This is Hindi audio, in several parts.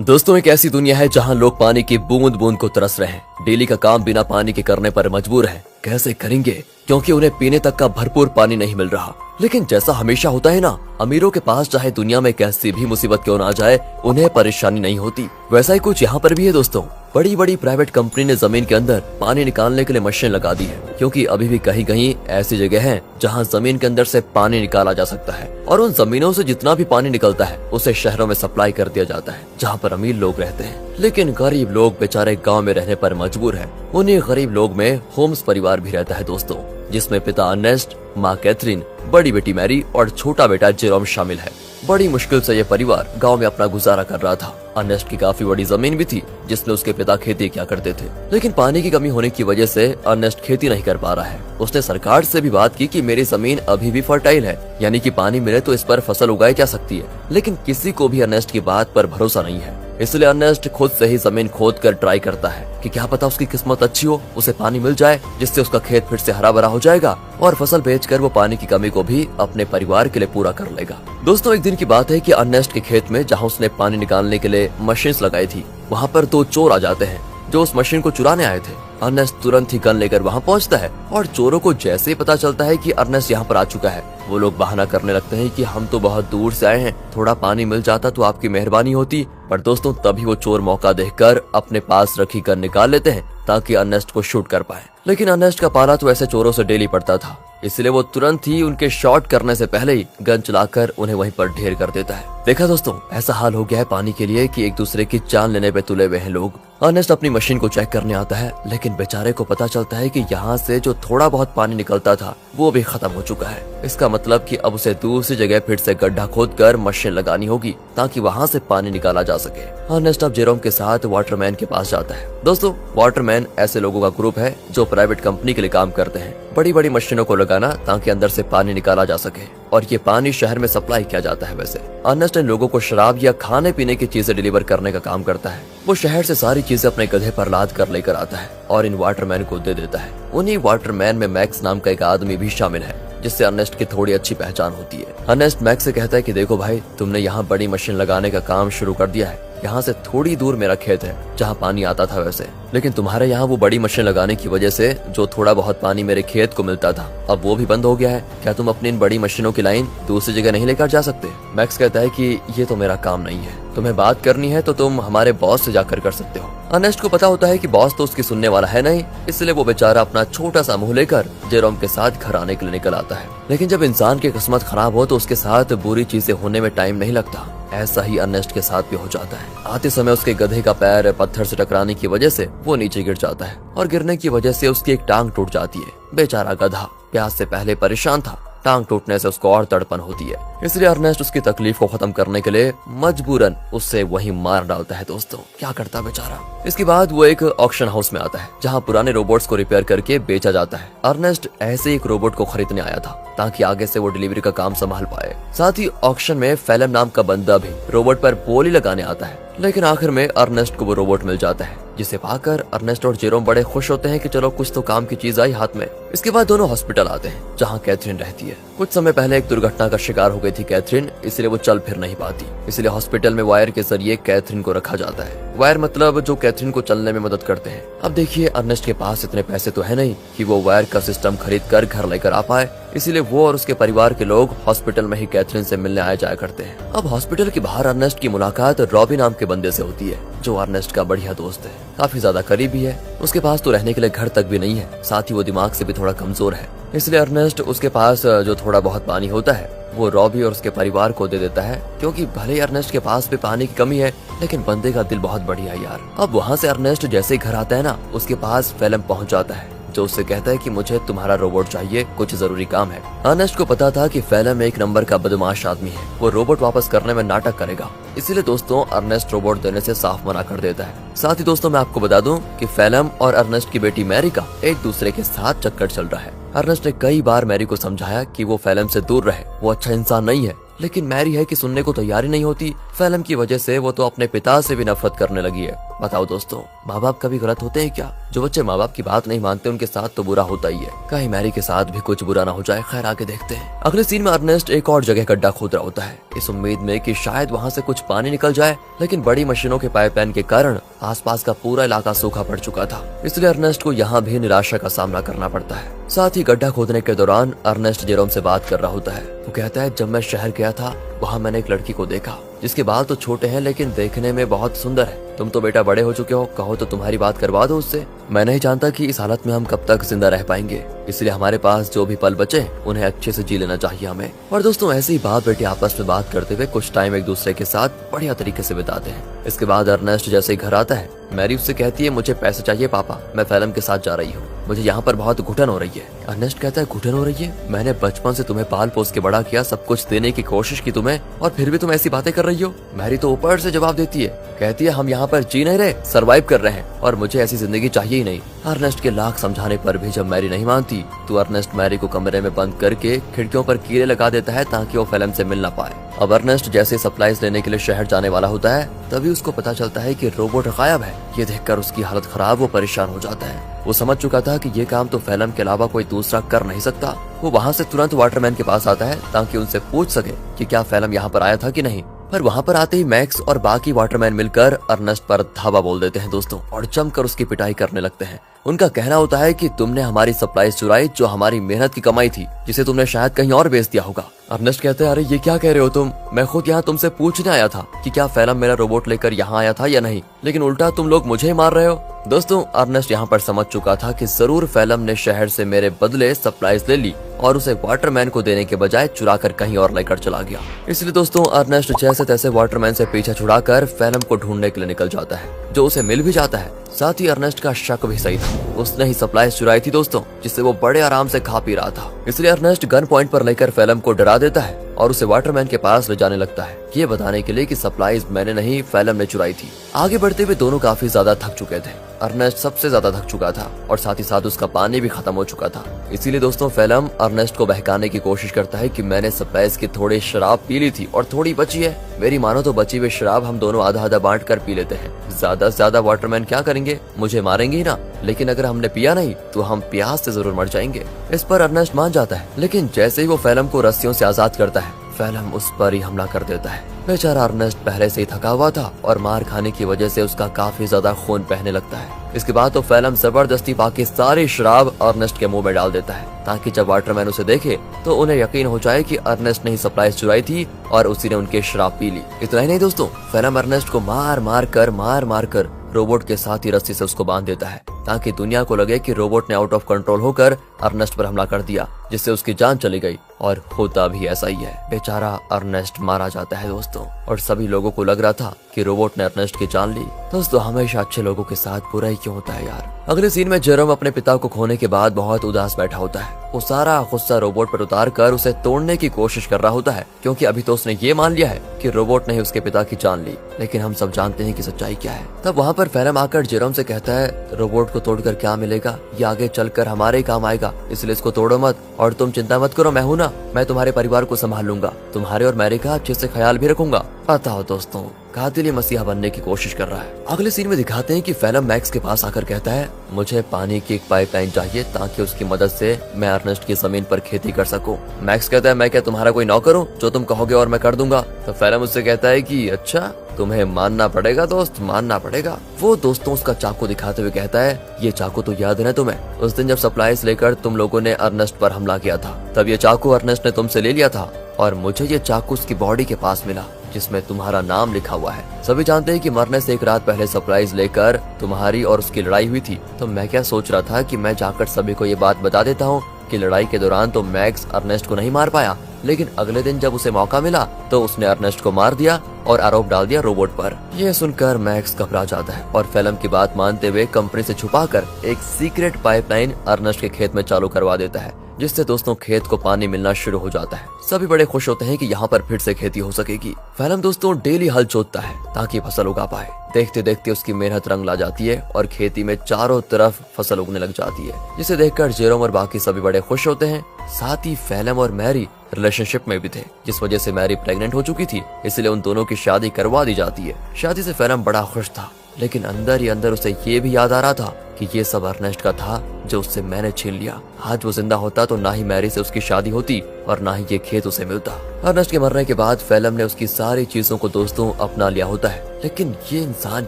दोस्तों, एक ऐसी दुनिया है जहां लोग पानी की बूंद बूंद को तरस रहे हैं। डेली का काम बिना पानी के करने पर मजबूर हैं। कैसे करेंगे, क्योंकि उन्हें पीने तक का भरपूर पानी नहीं मिल रहा। लेकिन जैसा हमेशा होता है ना, अमीरों के पास चाहे दुनिया में कैसी भी मुसीबत क्यों ना आ जाए, उन्हें परेशानी नहीं होती। वैसा ही कुछ यहाँ पर भी है दोस्तों। बड़ी बड़ी प्राइवेट कंपनी ने जमीन के अंदर पानी निकालने के लिए मशीन लगा दी है, क्योंकि अभी भी कहीं कहीं ऐसी जगह है जहाँ जमीन के अंदर से पानी निकाला जा सकता है। और उन जमीनों से जितना भी पानी निकलता है उसे शहरों में सप्लाई कर दिया जाता है, जहाँ पर अमीर लोग रहते हैं। लेकिन गरीब लोग बेचारे गाँव में रहने पर मजबूर है। उन्हीं गरीब लोग में होम्स परिवार भी रहता है दोस्तों, जिसमें पिता अर्नेस्ट, माँ कैथरीन, बड़ी बेटी मैरी और छोटा बेटा जेरोम शामिल है। बड़ी मुश्किल से ये परिवार गांव में अपना गुजारा कर रहा था। अर्नेस्ट की काफी बड़ी जमीन भी थी, जिसमें उसके पिता खेती किया करते थे। लेकिन पानी की कमी होने की वजह से अर्नेस्ट खेती नहीं कर पा रहा है। उसने सरकार से भी बात की कि मेरी जमीन अभी भी फर्टाइल है, यानी कि पानी मिले तो इस पर फसल उगाई जा सकती है। लेकिन किसी को भी अर्नेस्ट की बात पर भरोसा नहीं है। इसलिए अर्नेस्ट खुद से ही जमीन खोद कर ट्राई करता है कि क्या पता उसकी किस्मत अच्छी हो, उसे पानी मिल जाए, जिससे उसका खेत फिर से हरा भरा हो जाएगा और फसल बेचकर वो पानी की कमी को भी अपने परिवार के लिए पूरा कर लेगा। दोस्तों, एक दिन की बात है कि अर्नेस्ट के खेत में जहाँ उसने पानी निकालने के लिए मशीन लगाई थी, वहाँ पर दो चोर आ जाते हैं जो उस मशीन को चुराने आए थे। अर्नेस्ट तुरंत ही गन लेकर वहाँ पहुँचता है और चोरों को जैसे ही पता चलता है कि अर्नेस्ट यहाँ पर आ चुका है, वो लोग बहाना करने लगते हैं कि हम तो बहुत दूर से आए हैं, थोड़ा पानी मिल जाता तो आपकी मेहरबानी होती। पर दोस्तों, तभी वो चोर मौका देखकर अपने पास रखी गन निकाल लेते हैं ताकि अर्नेस्ट को शूट कर पाए। लेकिन अर्नेस्ट का पाला तो ऐसे चोरों से डेली पड़ता था, इसलिए वो तुरंत ही उनके शॉट करने से पहले ही गन चलाकर उन्हें वहीं पर ढेर कर देता है। देखा दोस्तों, ऐसा हाल हो गया है पानी के लिए कि एक दूसरे की जान लेने पे तुले हुए हैं लोग। अर्नेस्ट अपनी मशीन को चेक करने आता है, लेकिन बेचारे को पता चलता है कि यहाँ से जो थोड़ा बहुत पानी निकलता था वो भी खत्म हो चुका है। इसका मतलब कि अब उसे दूसरी जगह फिर से गड्ढा खोदकर मशीन लगानी होगी ताकि वहाँ से पानी निकाला जा सके। अर्नेस्ट अब जेरोम के साथ वाटरमैन के पास जाता है। दोस्तों, वाटरमैन ऐसे लोगों का ग्रुप है जो प्राइवेट कंपनी के लिए काम करते हैं, बड़ी बड़ी मशीनों को लगाना ताकि अंदर से पानी निकाला जा सके, और ये पानी शहर में सप्लाई किया जाता है। वैसे अर्नेस्ट इन लोगों को शराब या खाने पीने की चीजें डिलीवर करने का काम करता है। वो शहर से सारी चीजें अपने गधे पर लाद कर लेकर आता है और इन वाटरमैन को दे देता है। उन्हीं वाटरमैन में मैक्स नाम का एक आदमी भी शामिल है, जिससे अर्नेस्ट की थोड़ी अच्छी पहचान होती है। अर्नेस्ट मैक्स से कहता है कि देखो भाई, तुमने यहाँ बड़ी मशीन लगाने का काम शुरू कर दिया है। यहाँ से थोड़ी दूर मेरा खेत है जहाँ पानी आता था वैसे, लेकिन तुम्हारे यहाँ वो बड़ी मशीन लगाने की वजह से जो थोड़ा बहुत पानी मेरे खेत को मिलता था, अब वो भी बंद हो गया है। क्या तुम अपनी इन बड़ी मशीनों की लाइन दूसरी जगह नहीं लेकर जा सकते? मैक्स कहता है कि ये तो मेरा काम नहीं है, तुम्हें बात करनी है तो तुम हमारे बॉस से जाकर कर सकते हो। अर्नेस्ट को पता होता है कि बॉस तो उसकी सुनने वाला है नहीं, इसलिए वो बेचारा अपना छोटा सा मुंह लेकर जेरोम के साथ घर आने के लिए निकल आता है। लेकिन जब इंसान की किस्मत खराब हो तो उसके साथ बुरी चीजें होने में टाइम नहीं लगता। ऐसा ही अर्नेस्ट के साथ भी हो जाता है। आते समय उसके गधे का पैर पत्थर से टकराने की वजह से वो नीचे गिर जाता है और गिरने की वजह से उसकी एक टांग टूट जाती है। बेचारा गधा प्यास से पहले परेशान था, टांग टूटने से उसको और तड़पन होती है। इसलिए अर्नेस्ट उसकी तकलीफ को खत्म करने के लिए मजबूरन उससे वहीं मार डालता है। दोस्तों, क्या करता बेचारा। इसके बाद वो एक ऑक्शन हाउस में आता है जहाँ पुराने रोबोट्स को रिपेयर करके बेचा जाता है। अर्नेस्ट ऐसे एक रोबोट को खरीदने आया था ताकि आगे से वो डिलीवरी का काम संभाल पाए। साथ ही ऑक्शन में फेलम नाम का बंदा भी रोबोट पर बोली लगाने आता है। लेकिन आखिर में अर्नेस्ट को वो रोबोट मिल जाता है, जिसे पाकर अर्नेस्ट और जेरोम बड़े खुश होते हैं कि चलो कुछ तो काम की चीज आई हाथ में। इसके बाद दोनों हॉस्पिटल आते हैं जहाँ कैथरीन रहती है। कुछ समय पहले एक दुर्घटना का शिकार हो गई थी कैथरीन, इसलिए वो चल फिर नहीं पाती। इसलिए हॉस्पिटल में वायर के जरिए कैथरीन को रखा जाता है। वायर मतलब जो कैथरीन को चलने में मदद करते हैं। अब देखिए, अर्नेस्ट के पास इतने पैसे तो है नहीं कि वो वायर का सिस्टम खरीद कर घर लेकर आ पाए, इसलिए वो और उसके परिवार के लोग हॉस्पिटल में ही कैथरीन से मिलने आए जाया करते हैं। अब हॉस्पिटल के बाहर अर्नेस्ट की मुलाकात रॉबी नाम के बंदे से होती है, जो अर्नेस्ट का बढ़िया दोस्त है, काफी ज्यादा करीबी है। उसके पास तो रहने के लिए घर तक भी नहीं है, साथ ही वो दिमाग से भी थोड़ा कमजोर है। इसलिए अर्नेस्ट उसके पास जो थोड़ा बहुत पानी होता है वो रॉबी और उसके परिवार को दे देता है, क्योंकि भले ही अर्नेस्ट के पास भी पानी की कमी है, लेकिन बंदे का दिल बहुत बढ़िया है यार। अब वहाँ से अर्नेस्ट जैसे ही घर आता है ना, उसके पास फेलम पहुँच जाता है, जो उससे कहता है कि मुझे तुम्हारा रोबोट चाहिए, कुछ जरूरी काम है। अर्नेस्ट को पता था कि फेलम एक नंबर का बदमाश आदमी है, वो रोबोट वापस करने में नाटक करेगा। इसीलिए दोस्तों, अर्नेस्ट रोबोट देने से साफ मना कर देता है। साथ ही दोस्तों, मैं आपको बता दूं कि फेलम और अर्नेस्ट की बेटी मैरी का एक दूसरे के साथ चक्कर चल रहा है। अर्नेस्ट ने कई बार मैरी को समझाया कि वो फेलम से दूर रहे, वो अच्छा इंसान नहीं है, लेकिन मैरी है कि सुनने को तैयार ही नहीं होती। फिल्म की वजह से वो तो अपने पिता से भी नफरत करने लगी है। बताओ दोस्तों, माँ बाप कभी गलत होते हैं क्या? जो बच्चे माँ बाप की बात नहीं मानते उनके साथ तो बुरा होता ही है। कहीं मैरी के साथ भी कुछ बुरा ना हो जाए। खैर आगे देखते हैं। अगले सीन में अर्नेस्ट एक और जगह गड्ढा खोद रहा होता है, इस उम्मीद में कि शायद वहाँ से कुछ पानी निकल जाए, लेकिन बड़ी मशीनों के पाइपलाइन के कारण आसपास का पूरा इलाका सूखा पड़ चुका था। इसलिए अर्नेस्ट को यहाँ भी निराशा का सामना करना पड़ता है। साथ ही गड्ढा खोदने के दौरान अर्नेस्ट जेरोम से बात कर रहा होता है। वो कहता है, जब मैं शहर गया था वहाँ मैंने एक लड़की को देखा जिसके बाल तो छोटे हैं लेकिन देखने में बहुत सुंदर है। तुम तो बेटा बड़े हो चुके हो, कहो तो तुम्हारी बात करवा दो उससे। मैं नहीं जानता कि इस हालत में हम कब तक जिंदा रह पाएंगे, इसलिए हमारे पास जो भी पल बचे उन्हें अच्छे से जी लेना चाहिए हमें। और दोस्तों ऐसे ही बाप बेटे आपस में बात करते हुए कुछ टाइम एक दूसरे के साथ बढ़िया तरीके से बिताते हैं। इसके बाद अर्नेस्ट जैसे ही घर आता है, मैरी उससे कहती है, मुझे पैसे चाहिए पापा, मैं फिल्म के साथ जा रही हूँ, मुझे यहाँ पर बहुत घुटन हो रही है। अर्नेस्ट कहता है, घुटन हो रही है? मैंने बचपन से तुम्हें पाल पोस के बड़ा किया, सब कुछ देने की कोशिश की तुम्हें, और फिर भी तुम ऐसी बातें कर रही हो। मैरी तो ऊपर से जवाब देती है, कहती है, हम यहाँ पर जी नहीं रहे, सरवाइव कर रहे हैं और मुझे ऐसी जिंदगी चाहिए ही नहीं। अर्नेस्ट के लाख समझाने पर भी जब मैरी नहीं मानती तो अर्नेस्ट मैरी को कमरे में बंद करके खिड़कियों पर कीड़े लगा देता है ताकि वो फिल्म से मिल ना पाए। अब अर्नेस्ट जैसे सप्लाईज लेने के लिए शहर जाने वाला होता है, तभी उसको पता चलता है कि रोबोट गायब है। ये देखकर उसकी हालत खराब, वो परेशान हो जाता है। वो समझ चुका था कि ये काम तो फिल्म के अलावा कोई दूसरा कर नहीं सकता। वो वहाँ से तुरंत वाटरमैन के पास आता है ताकि उनसे पूछ सके कि क्या फिल्म यहाँ पर आया था कि नहीं। पर वहाँ पर आते ही मैक्स और बाकी वाटरमैन मिलकर अर्नेस्ट पर धावा बोल देते हैं दोस्तों, और जमकर उसकी पिटाई करने लगते हैं। उनका कहना होता है कि तुमने हमारी सप्लाईज चुराई, जो हमारी मेहनत की कमाई थी, जिसे तुमने शायद कहीं और बेच दिया होगा। अर्नेस्ट कहते हैं, अरे ये क्या कह रहे हो तुम? मैं खुद यहाँ तुमसे पूछने आया था कि क्या फिल्म मेरा रोबोट लेकर यहाँ आया था या नहीं, लेकिन उल्टा तुम लोग मुझे ही मार रहे हो। दोस्तों अर्नेस्ट यहाँ पर समझ चुका था कि जरूर फिल्म ने शहर से मेरे बदले सप्लाईज ले ली और उसे वाटरमैन को देने के बजाय चुरा कर कहीं और लेकर चला गया। इसलिए दोस्तों अर्नेस्ट जैसे तैसे वाटरमैन से पीछा छुड़ाकर फिल्म को ढूंढने के लिए निकल जाता है, जो उसे मिल भी जाता है। साथ ही अर्नेस्ट का शक भी सही था, उसने ही सप्लाईज चुराई थी दोस्तों, जिससे वो बड़े आराम से खा पी रहा था। इसलिए अर्नेस्ट गन पॉइंट पर लेकर फिल्म को डरा देता है और उसे वाटरमैन के पास ले जाने लगता है, ये बताने के लिए कि सप्लाईज मैंने नहीं, फिल्म ने चुराई थी। आगे बढ़ते हुए दोनों काफी ज्यादा थक चुके थे। अर्नेस्ट सबसे ज्यादा थक चुका था और साथ ही साथ उसका पानी भी खत्म हो चुका था। इसीलिए दोस्तों फिल्म अर्नेस्ट को बहकाने की कोशिश करता है कि मैंने सप्लाईज की थोड़ी शराब पी ली थी और थोड़ी बची है, मेरी मानो तो बची हुई शराब हम दोनों आधा आधा बांट कर पी लेते हैं। ज्यादा से ज्यादा वाटरमैन क्या करेंगे, मुझे मारेंगे ही ना, लेकिन अगर हमने पिया नहीं तो हम प्यास से जरूर मर जाएंगे। इस पर अर्नेस्ट मान जाता है, लेकिन जैसे ही वो फिल्म को रस्सियों से आजाद करता है, फिल्म उस पर ही हमला कर देता है। बेचारा अर्नेस्ट पहले से ही थका हुआ था और मार खाने की वजह से उसका काफी ज्यादा खून बहने लगता है। इसके बाद तो फिल्म जबरदस्ती बाकी सारी शराब अर्नेस्ट के मुंह में डाल देता है, ताकि जब वाटरमैन उसे देखे तो उन्हें यकीन हो जाए कि अर्नेस्ट ने ही सप्लाईज चुराई थी और उसी ने उनकी शराब पी ली। इतना ही नहीं दोस्तों, फिल्म अर्नेस्ट को मार मार कर रोबोट के साथ ही रस्सी से उसको बांध देता है, ताकि दुनिया को लगे कि रोबोट ने आउट ऑफ कंट्रोल होकर अर्नेस्ट पर हमला कर दिया, जिससे उसकी जान चली गई। और होता भी ऐसा ही है, बेचारा अर्नेस्ट मारा जाता है दोस्तों, और सभी लोगों को लग रहा था कि रोबोट ने अर्नेस्ट की जान ली। दोस्तों हमेशा अच्छे लोगों के साथ बुरा ही क्यों होता है यार। अगले सीन में जेरोम अपने पिता को खोने के बाद बहुत उदास बैठा होता है। वो सारा गुस्सा रोबोट पर उतार कर उसे तोड़ने की कोशिश कर रहा होता है, क्योंकि अभी तो उसने ये मान लिया है कि रोबोट ने ही उसके पिता की जान ली। लेकिन हम सब जानते हैं कि सच्चाई क्या है। तब वहाँ पर फिल्म आकर जेरोम से कहता है, रोबोट को तोड़कर क्या मिलेगा, ये आगे चलकर हमारे ही काम आएगा, इसलिए इसको तोड़ो मत, और तुम चिंता मत करो, मैं हूँ ना, मैं तुम्हारे परिवार को संभाल लूंगा, तुम्हारे और मैरी का अच्छे से ख्याल भी रखूंगा। बताओ दोस्तों, कातिल मसीहा बनने की कोशिश कर रहा है। अगले सीन में दिखाते हैं कि फिल्म मैक्स के पास आकर कहता है, मुझे पानी की एक पाइपलाइन चाहिए ताकि उसकी मदद से मैं अर्नेस्ट की जमीन पर खेती कर सकूं। मैक्स कहता है, मैं क्या तुम्हारा कोई नौकर हूँ जो तुम कहोगे और मैं कर दूंगा? तो फिल्म उससे कहता है कि अच्छा, तुम्हें मानना पड़ेगा दोस्त, मानना पड़ेगा। वो दोस्तों उसका चाकू दिखाते हुए कहता है, ये चाकू तो याद है ना तुम्हें, उस दिन जब सप्लाईज लेकर तुम लोगों ने अर्नेस्ट पर हमला किया था, तब ये चाकू अर्नेस्ट ने तुमसे ले लिया था और मुझे ये चाकू उसकी बॉडी के पास मिला जिसमें तुम्हारा नाम लिखा हुआ है। सभी जानते हैं कि मरने से एक रात पहले सप्लाईज लेकर तुम्हारी और उसकी लड़ाई हुई थी। तो मैं क्या सोच रहा था कि मैं जाकर सभी को ये बात बता देता हूँ कि लड़ाई के दौरान तो मैक्स अर्नेस्ट को नहीं मार पाया, लेकिन अगले दिन जब उसे मौका मिला तो उसने अर्नेस्ट को मार दिया और आरोप डाल दिया रोबोट पर। यह सुनकर मैक्स घबरा जाता है और फिल्म की बात मानते हुए कंपनी से छुपाकर एक सीक्रेट पाइपलाइन अर्नेस्ट के खेत में चालू करवा देता है, जिससे दोस्तों खेत को पानी मिलना शुरू हो जाता है। सभी बड़े खुश होते हैं कि यहाँ पर फिर से खेती हो सकेगी। फैलम दोस्तों डेली हल जोतता है ताकि फसल उगा पाए। देखते देखते उसकी मेहनत रंग ला जाती है और खेती में चारों तरफ फसल उगने लग जाती है, जिसे देखकर जेरोम और बाकी सभी बड़े खुश होते हैं। साथ ही फैलम और मैरी रिलेशनशिप में भी थे, जिस वजह से मैरी प्रेग्नेंट हो चुकी थी, इसलिए उन दोनों की शादी करवा दी जाती है। शादी से फैलम बड़ा खुश था, लेकिन अंदर ही अंदर उसे ये भी याद आ रहा था कि ये सब अर्नेस्ट का था जो उससे मैंने छीन लिया। आज वो जिंदा होता तो ना ही मैरी से उसकी शादी होती और ना ही ये खेत उसे मिलता। अर्नेस्ट के मरने के बाद फैलम ने उसकी सारी चीजों को दोस्तों अपना लिया होता है, लेकिन ये इंसान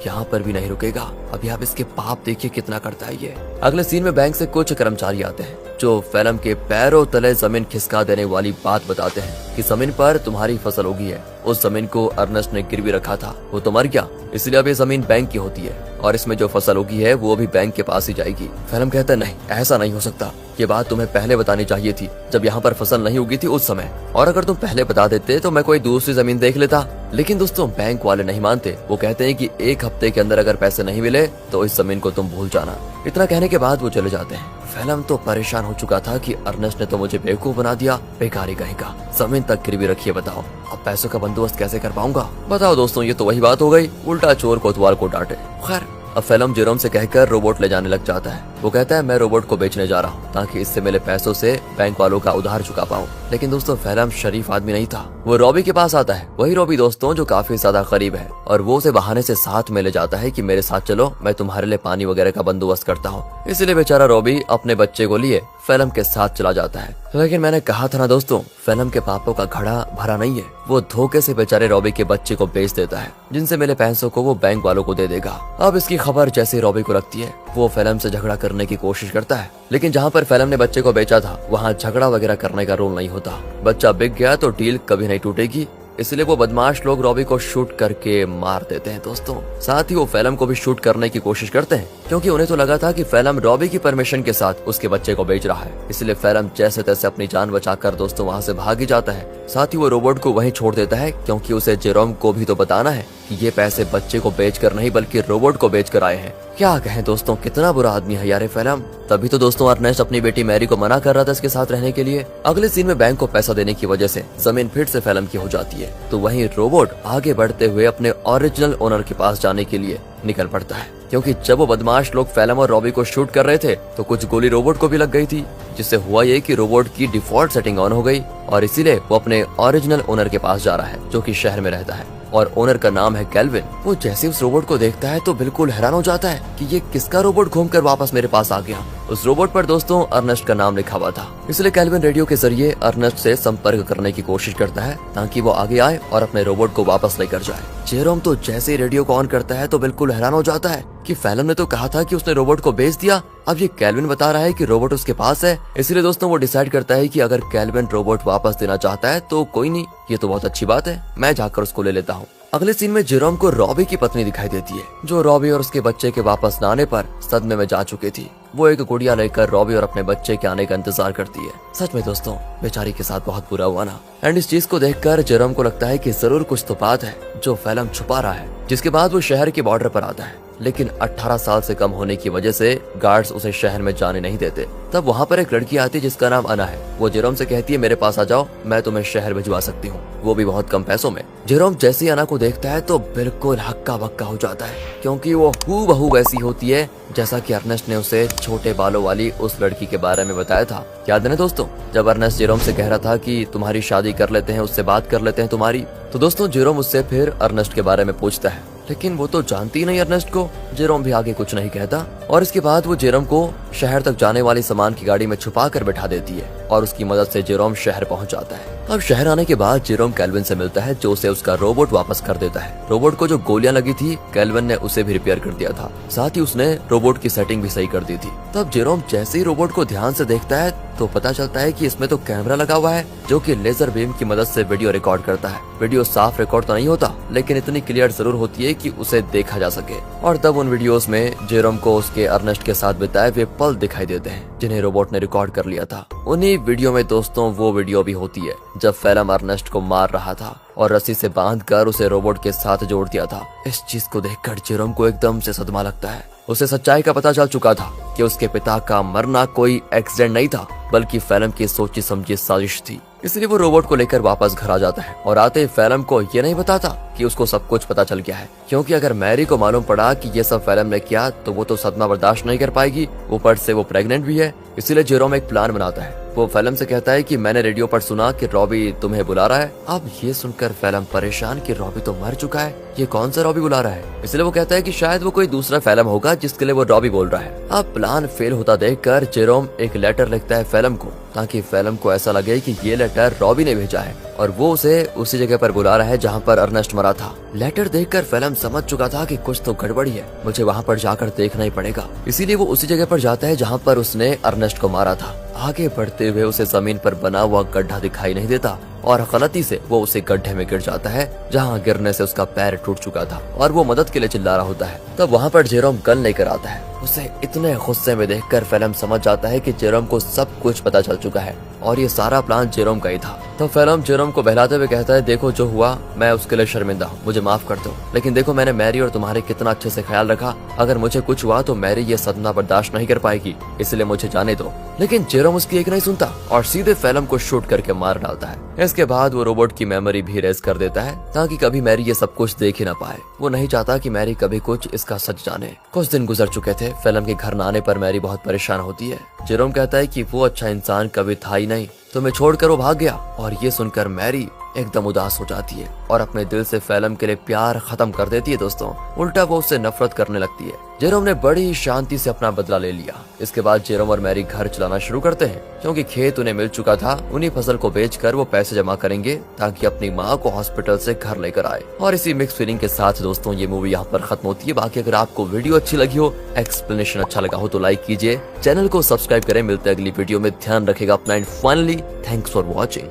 यहाँ पर भी नहीं रुकेगा। अभी आप इसके पाप देखिए कितना करता है ये। अगले सीन में बैंक से कुछ कर्मचारी आते हैं जो फैलम के पैरों तले जमीन खिसका देने वाली बात बताते हैं कि जमीन पर तुम्हारी फसल उगी है। उस जमीन को अर्नेस्ट ने गिरवी रखा था, वो तो मर गया, इसलिए अब ये जमीन बैंक की होती है और इसमें जो फसल उगी है वो भी बैंक के पास ही जाएगी। फैलम कहता है नहीं, ऐसा नहीं हो सकता, ये बात तुम्हें पहले बतानी चाहिए थी जब यहाँ पर फसल नहीं उगी थी उस समय, और अगर तुम पहले बता देते तो मैं कोई दूसरी जमीन देख लेता। लेकिन दोस्तों बैंक वाले नहीं मानते, वो कहते हैं कि 1 हफ्ते के अंदर अगर पैसे नहीं मिले तो इस जमीन को तुम भूल जाना। इतना कहने के बाद वो चले जाते हैं। फैलम तो परेशान हो चुका था कि अर्नेस्ट ने तो मुझे बेवकूफ बना दिया, बेकारी कहेगा, जमीन तक गिरवी रखिए, बताओ अब पैसों का बंदोबस्त कैसे कर पाऊंगा। बताओ दोस्तों, ये तो वही बात हो गई, उल्टा चोर कोतवाल को डांटे। खैर अब फैलम जेरोम से कहकर रोबोट ले जाने लग जाता है। वो कहता है मैं रोबोट को बेचने जा रहा हूँ ताकि इससे मिले पैसों से बैंक वालों का उधार चुका पाऊँ। लेकिन दोस्तों फैलम शरीफ आदमी नहीं था, वो रॉबी के पास आता है। वही रॉबी दोस्तों जो काफी ज्यादा गरीब है, और वो उसे बहाने से साथ में ले जाता है कि मेरे साथ चलो, मैं तुम्हारे लिए पानी वगैरह का बंदोबस्त करता हूँ। इसलिए बेचारा रॉबी अपने बच्चे को लिए फैलम के साथ चला जाता है। लेकिन मैंने कहा था ना दोस्तों, फैलम के पापों का घड़ा भरा नहीं है। वो धोखे से बेचारे रॉबी के बच्चे को बेच देता है, जिनसे मिले पैसों को वो बैंक वालों को दे देगा। अब इसकी खबर जैसे रॉबी को लगती है, वो फैलम से झगड़ा करने की कोशिश करता है। लेकिन जहाँ पर फैलम ने बच्चे को बेचा था वहाँ झगड़ा वगैरह करने का रूल नहीं होता। बच्चा बिक गया तो डील कभी नहीं टूटेगी, इसलिए वो बदमाश लोग रॉबी को शूट करके मार देते हैं दोस्तों। साथ ही वो फैलम को भी शूट करने की कोशिश करते हैं, क्योंकि उन्हें तो लगा था कि फैलम रॉबी की परमिशन के साथ उसके बच्चे को बेच रहा है। इसलिए फैलम जैसे तैसे अपनी जान बचाकर दोस्तों वहाँ से भाग ही जाता है। साथ ही वो रोबोट को वहीं छोड़ देता है, क्योंकि उसे जेरोम को भी तो बताना है कि ये पैसे बच्चे को बेचकर नहीं बल्कि रोबोट को बेचकर आए हैं। क्या कहें दोस्तों, कितना बुरा आदमी है यार फैलम। तभी तो दोस्तों अर्नेस्ट अपनी बेटी मैरी को मना कर रहा था इसके साथ रहने के लिए। अगले सीन में बैंक को पैसा देने की वजह से जमीन फिर से फैलम की हो जाती है, तो वहीं रोबोट आगे बढ़ते हुए अपने ओरिजिनल ओनर के पास जाने के लिए निकल पड़ता है। क्योंकि जब वो बदमाश लोग फैलम और रॉबी को शूट कर रहे थे तो कुछ गोली रोबोट को भी लग गई थी, जिससे हुआ ये कि रोबोट की डिफॉल्ट सेटिंग ऑन हो गई और इसीलिए वो अपने ओरिजिनल ओनर के पास जा रहा है, जो कि शहर में रहता है और ओनर का नाम है कैल्विन। वो जैसे उस रोबोट को देखता है तो बिल्कुल हैरान हो जाता है कि ये किसका रोबोट घूमकर वापस मेरे पास आ गया। उस रोबोट पर दोस्तों अर्नेस्ट का नाम लिखा हुआ था, इसलिए कैल्विन रेडियो के जरिए अर्नेस्ट से संपर्क करने की कोशिश करता है ताकि वो आगे आए और अपने रोबोट को वापस लेकर जाए। जेरोम तो जैसे ही रेडियो को ऑन करता है तो बिल्कुल हैरान हो जाता है कि फैलम ने तो कहा था कि उसने रोबोट को बेच दिया, अब ये कैल्विन बता रहा है कि रोबोट उसके पास है। इसलिए दोस्तों वो डिसाइड करता है कि अगर कैल्विन रोबोट वापस देना चाहता है तो कोई नहीं, ये तो बहुत अच्छी बात है, मैं जाकर उसको ले लेता हूँ। अगले सीन में जेरोम को रॉबी की पत्नी दिखाई देती है, जो रॉबी और उसके बच्चे के वापस न आने पर सदमे में जा चुकी थी। वो एक गुड़िया लेकर रॉबी और अपने बच्चे के आने का इंतजार करती है। सच में दोस्तों बेचारी के साथ बहुत बुरा हुआ ना। एंड इस चीज को देखकर जेरोम को लगता है कि जरूर कुछ तो बात है जो फैलम छुपा रहा है। जिसके बाद वो शहर के बॉर्डर पर आता है, लेकिन 18 साल से कम होने की वजह से गार्ड्स उसे शहर में जाने नहीं देते। तब वहाँ पर एक लड़की आती है जिसका नाम अना है। वो जेरोम से कहती है मेरे पास आ जाओ, मैं तुम्हें शहर भिजवा सकती हूँ, वो भी बहुत कम पैसों में। जेरोम जैसे ही अना को देखता है तो बिल्कुल हक्का बक्का हो जाता है, क्योंकि वो हूबहू वैसी होती है जैसा कि अर्नेस्ट ने उसे छोटे बालों वाली उस लड़की के बारे में बताया था। याद है ना दोस्तों, जब अर्नेस्ट जेरोम से कह रहा था कि तुम्हारी शादी कर लेते हैं, उससे बात कर लेते हैं तुम्हारी, तो दोस्तों जेरोम उससे फिर अर्नेस्ट के बारे में पूछता है, लेकिन वो तो जानती नहीं अर्नेस्ट को। जेरोम भी आगे कुछ नहीं कहता और इसके बाद वो जेरोम को शहर तक जाने वाली सामान की गाड़ी में छुपा कर बैठा देती है और उसकी मदद से जेरोम शहर पहुंच जाता है। अब शहर आने के बाद जेरोम कैल्विन से मिलता है, जो उसे उसका रोबोट वापस कर देता है। रोबोट को जो गोलियां लगी थी कैल्विन ने उसे भी रिपेयर कर दिया था, साथ ही उसने रोबोट की सेटिंग भी सही कर दी थी। तब जेरोम जैसे ही रोबोट को ध्यान से देखता है तो पता चलता है कि इसमें तो कैमरा लगा हुआ है, जो कि लेजर बीम की मदद से वीडियो रिकॉर्ड करता है। वीडियो साफ रिकॉर्ड तो नहीं होता, लेकिन इतनी क्लियर जरूर होती है कि उसे देखा जा सके। और तब उन वीडियोस में जेरोम को उसके अर्नेस्ट के साथ बिताए हुए पल दिखाई देते हैं, जिन्हें रोबोट ने रिकॉर्ड कर लिया था। उन्हीं वीडियो में दोस्तों वो वीडियो भी होती है जब फैलम अर्नेस्ट को मार रहा था और रस्सी से बांधकर उसे रोबोट के साथ जोड़ दिया था। इस चीज को देखकर जेरोम को एकदम से सदमा लगता है। उसे सच्चाई का पता चल चुका था कि उसके पिता का मरना कोई एक्सीडेंट नहीं था, बल्कि फैलम की सोची समझी साजिश थी। इसलिए वो रोबोट को लेकर वापस घर आ जाता है और आते ही फैलम को ये नहीं बताता कि उसको सब कुछ पता चल गया है, क्योंकि अगर मैरी को मालूम पड़ा कि ये सब फैलम ने किया तो वो तो सदमा बर्दाश्त नहीं कर पाएगी। ऊपर से वो प्रेग्नेंट भी है। इसीलिए जेरोम एक प्लान बनाता है। वो फैलम से कहता है कि मैंने रेडियो पर सुना कि रॉबी तुम्हें बुला रहा है। अब ये सुनकर फैलम परेशान कि रॉबी तो मर चुका है, ये कौन सा रॉबी बुला रहा है। इसलिए वो कहता है कि शायद वो कोई दूसरा फैलम होगा जिसके लिए वो रॉबी बोल रहा है। अब प्लान फेल होता देखकर जेरोम एक लेटर लिखता है फैलम को, ताकि फैलम को ऐसा लगे कि ये लेटर रॉबी ने भेजा है और वो उसे उसी जगह पर बुला रहा है जहाँ पर अर्नेस्ट मरा था। लेटर देखकर फैलम समझ चुका था कि कुछ तो गड़बड़ी है, मुझे वहाँ पर जाकर देखना ही पड़ेगा। इसीलिए वो उसी जगह पर जाता है जहाँ पर उसने अर्नेस्ट को मारा था। आगे बढ़ते हुए उसे जमीन पर बना हुआ गड्ढा दिखाई नहीं देता और गलती से वो उसे गड्ढे में गिर जाता है, जहाँ गिरने से उसका पैर टूट चुका था और वो मदद के लिए चिल्ला रहा होता है। तब वहाँ पर जेरोम गन लेकर आता है। उसे इतने गुस्से में देखकर फैलम समझ जाता है कि जेरोम को सब कुछ पता चल चुका है और ये सारा प्लान जेरोम का ही था। तो फैलम जेरोम को बहलाते हुए कहता है, देखो जो हुआ मैं उसके लिए शर्मिंदा हूँ, मुझे माफ कर दो, लेकिन देखो मैंने मैरी और तुम्हारे कितना अच्छे से ख्याल रखा। अगर मुझे कुछ हुआ तो मैरी ये सदमा बर्दाश्त नहीं कर पाएगी, इसलिए मुझे जाने दो। लेकिन जेरोम उसकी एक नहीं सुनता और सीधे फैलम को शूट करके मार डालता है। इसके बाद वो रोबोट की मेमोरी भी रेज कर देता है ताकि कभी मैरी ये सब कुछ देख ही ना पाए। वो नहीं चाहता कि मैरी कभी कुछ इसका सच जाने। कुछ दिन गुजर चुके थे। फैलम के घर न आने पर मैरी बहुत परेशान होती है। जेरोम कहता है कि वो अच्छा इंसान कभी था ही नहीं, तुम्हें छोड़कर वो भाग गया। और ये सुनकर मैरी एकदम उदास हो जाती है और अपने दिल से फैलम के लिए प्यार खत्म कर देती है। दोस्तों, उल्टा वो उससे नफरत करने लगती है। जेरोम ने बड़ी शांति से अपना बदला ले लिया। इसके बाद जेरोम और मैरी घर चलाना शुरू करते हैं, क्योंकि खेत उन्हें मिल चुका था। उन्हीं फसल को बेचकर वो पैसे जमा करेंगे ताकि अपनी माँ को हॉस्पिटल से घर लेकर आए। और इसी मिक्स फीलिंग के साथ दोस्तों ये मूवी यहाँ पर खत्म होती है। बाकी अगर आपको वीडियो अच्छी लगी हो, एक्सप्लेनेशन अच्छा लगा हो तो लाइक कीजिए, चैनल को सब्सक्राइब करें। मिलते हैं अगली वीडियो में, ध्यान रखेगा अपना and finally thanks for watching.